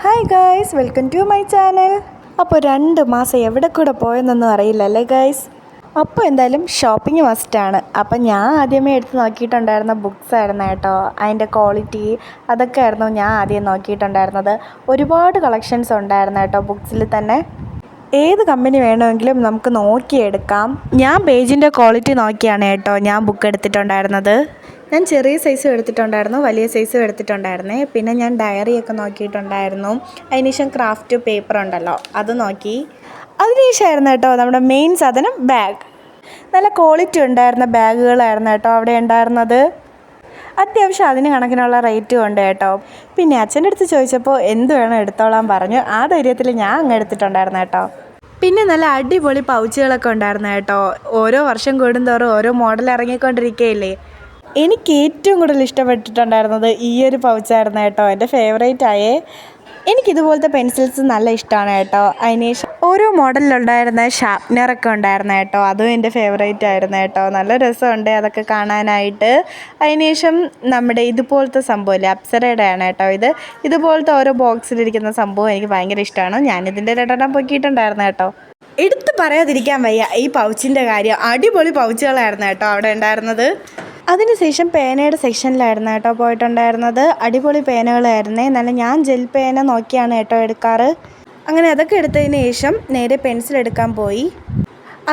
Hi guys, welcome to my channel. അപ്പോൾ 2 മാസം എവിടെ കൂടെ പോയെന്നൊന്നും അറിയില്ലല്ലേ ഗായ്സ്. അപ്പോൾ എന്തായാലും ഷോപ്പിംഗ് മസ്റ്റാണ്. അപ്പം ഞാൻ ആദ്യമേ എടുത്ത് നോക്കിയിട്ടുണ്ടായിരുന്ന ബുക്സ് ആയിരുന്നു കേട്ടോ. അതിൻ്റെ ക്വാളിറ്റി അതൊക്കെ ആയിരുന്നു ഞാൻ ആദ്യം നോക്കിയിട്ടുണ്ടായിരുന്നത്. ഒരുപാട് കളക്ഷൻസ് ഉണ്ടായിരുന്നു കേട്ടോ ബുക്സിൽ തന്നെ. ഏത് കമ്പനി വേണമെങ്കിലും നമുക്ക് നോക്കിയെടുക്കാം. ഞാൻ പേജിൻ്റെ ക്വാളിറ്റി നോക്കിയാണ് കേട്ടോ ഞാൻ ബുക്ക് എടുത്തിട്ടുണ്ടായിരുന്നത്. ഞാൻ ചെറിയ സൈസും എടുത്തിട്ടുണ്ടായിരുന്നു, വലിയ സൈസും എടുത്തിട്ടുണ്ടായിരുന്നേ. പിന്നെ ഞാൻ ഡയറിയൊക്കെ നോക്കിയിട്ടുണ്ടായിരുന്നു. അതിനുശേഷം ക്രാഫ്റ്റ് പേപ്പർ ഉണ്ടല്ലോ അത് നോക്കി. അതിനുശേഷമായിരുന്നു കേട്ടോ നമ്മുടെ മെയിൻ സാധനം ബാഗ്. നല്ല ക്വാളിറ്റി ഉണ്ടായിരുന്ന ബാഗുകളായിരുന്നു കേട്ടോ അവിടെ ഉണ്ടായിരുന്നത്. അത്യാവശ്യം അതിന് കണക്കിനുള്ള റേറ്റും ഉണ്ട് കേട്ടോ. പിന്നെ അച്ഛൻ്റെ അടുത്ത് ചോദിച്ചപ്പോൾ എന്ത് വേണം എടുത്തോളാൻ പറഞ്ഞു. ആ ധൈര്യത്തിൽ ഞാൻ അങ്ങ് എടുത്തിട്ടുണ്ടായിരുന്നു കേട്ടോ. പിന്നെ നല്ല അടിപൊളി പൗച്ചുകളൊക്കെ ഉണ്ടായിരുന്നു കേട്ടോ. ഓരോ വർഷം കൂടുന്തോറും ഓരോ മോഡൽ ഇറങ്ങിക്കൊണ്ടിരിക്കുകയില്ലേ. എനിക്ക് ഏറ്റവും കൂടുതൽ ഇഷ്ടപ്പെട്ടിട്ടുണ്ടായിരുന്നത് ഈ ഒരു പൗച്ചായിരുന്നു കേട്ടോ. എൻ്റെ ഫേവറേറ്റ് ആയേ. എനിക്കിതുപോലത്തെ പെൻസിൽസ് നല്ല ഇഷ്ടമാണ് കേട്ടോ. അതിനുശേഷം ഓരോ മോഡലിലുണ്ടായിരുന്ന ഷാർപ്നറൊക്കെ ഉണ്ടായിരുന്നു കേട്ടോ. അതും എൻ്റെ ഫേവറേറ്റ് ആയിരുന്നു കേട്ടോ. നല്ല രസമുണ്ട് അതൊക്കെ കാണാനായിട്ട്. അതിനുശേഷം നമ്മുടെ ഇതുപോലത്തെ സംഭവമില്ലേ, അപ്സരയുടെ ആണ് കേട്ടോ ഇതുപോലത്തെ ഓരോ ബോക്സിലിരിക്കുന്ന സംഭവം എനിക്ക് ഭയങ്കര ഇഷ്ടമാണ്. ഞാനിതിൻ്റെ 2 പൊക്കിയിട്ടുണ്ടായിരുന്നു കേട്ടോ. എടുത്ത് പറയാതിരിക്കാൻ വയ്യ ഈ പൗച്ചിൻ്റെ കാര്യം. അടിപൊളി പൗച്ചുകളായിരുന്നു കേട്ടോ അവിടെ ഉണ്ടായിരുന്നത്. അതിനുശേഷം പേനയുടെ സെക്ഷനിലായിരുന്നു കേട്ടോ പോയിട്ടുണ്ടായിരുന്നത്. അടിപൊളി പേനകളായിരുന്നേ. നല്ല ഞാൻ ജെൽ പേന നോക്കിയാണ് കേട്ടോ എടുക്കാറ്. അങ്ങനെ അതൊക്കെ എടുത്തതിന് ശേഷം നേരെ പെൻസിൽ എടുക്കാൻ പോയി.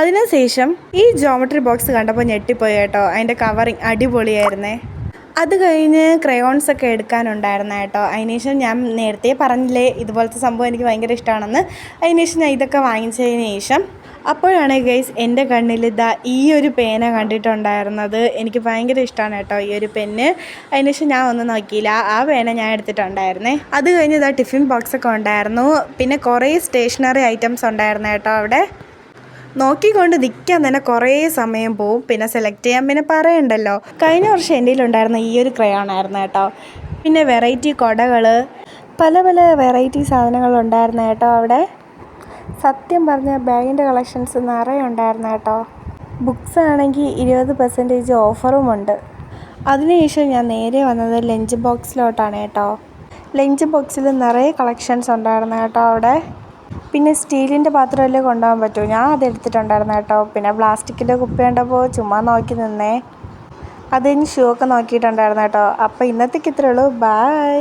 അതിനുശേഷം ഈ ജോമെട്രി ബോക്സ് കണ്ടപ്പോൾ ഞെട്ടിപ്പോയി കേട്ടോ. അതിൻ്റെ കവറിങ് അടിപൊളിയായിരുന്നേ. അത് കഴിഞ്ഞ് ക്രയോൺസൊക്കെ എടുക്കാനുണ്ടായിരുന്നു കേട്ടോ. അതിനുശേഷം ഞാൻ നേരത്തെ പറഞ്ഞില്ലേ ഇതുപോലത്തെ സംഭവം എനിക്ക് ഭയങ്കര ഇഷ്ടമാണെന്ന്. അതിനുശേഷം ഞാൻ ഇതൊക്കെ വാങ്ങിച്ചതിന് ശേഷം അപ്പോഴാണ് ഗൈസ് എൻ്റെ കണ്ണിൽ ഈ ഒരു പേന കണ്ടിട്ടുണ്ടായിരുന്നത്. എനിക്ക് ഭയങ്കര ഇഷ്ടമാണ് കേട്ടോ ഈ ഒരു പെന്ന്. അതിനുശേഷം ഞാൻ ഒന്നും നോക്കിയില്ല, ആ പേന ഞാൻ എടുത്തിട്ടുണ്ടായിരുന്നേ. അത് കഴിഞ്ഞ് ടിഫിൻ ബോക്സൊക്കെ ഉണ്ടായിരുന്നു. പിന്നെ കുറേ സ്റ്റേഷനറി ഐറ്റംസ് ഉണ്ടായിരുന്നു കേട്ടോ അവിടെ. നോക്കിക്കൊണ്ട് നിൽക്കാൻ തന്നെ കുറേ സമയം പോവും. പിന്നെ സെലക്ട് ചെയ്യാൻ പിന്നെ പറയണ്ടല്ലോ. കഴിഞ്ഞ വർഷം എൻ്റെ കയ്യിലുണ്ടായിരുന്ന ഈ ഒരു ക്രയോൺ ആയിരുന്നു കേട്ടോ. പിന്നെ വെറൈറ്റി കൊടകൾ, പല പല വെറൈറ്റി സാധനങ്ങളുണ്ടായിരുന്നു കേട്ടോ അവിടെ. സത്യം പറഞ്ഞ ബാഗിൻ്റെ കളക്ഷൻസ് നിറയെ ഉണ്ടായിരുന്നു കേട്ടോ. ബുക്സ് ആണെങ്കിൽ 20% ഓഫറുമുണ്ട്. അതിനുശേഷം ഞാൻ നേരെ വന്നത് ലഞ്ച് ബോക്സിലോട്ടാണ് കേട്ടോ. ലഞ്ച് ബോക്സിൽ നിറയെ കളക്ഷൻസ് ഉണ്ടായിരുന്നു കേട്ടോ അവിടെ. പിന്നെ സ്റ്റീലിൻ്റെ പാത്രമല്ലേ കൊണ്ടുപോകാൻ പറ്റൂ, ഞാൻ അത് എടുത്തിട്ടുണ്ടായിരുന്നു കേട്ടോ. പിന്നെ പ്ലാസ്റ്റിക്കിൻ്റെ കുപ്പി കണ്ടപ്പോൾ ചുമ്മാ നോക്കി നിന്നേ. അതിന് ഷൂ ഒക്കെ നോക്കിയിട്ടുണ്ടായിരുന്നു കേട്ടോ. അപ്പോൾ ഇന്നത്തേക്ക് ഇത്രയേ ഉള്ളൂ. ബൈ.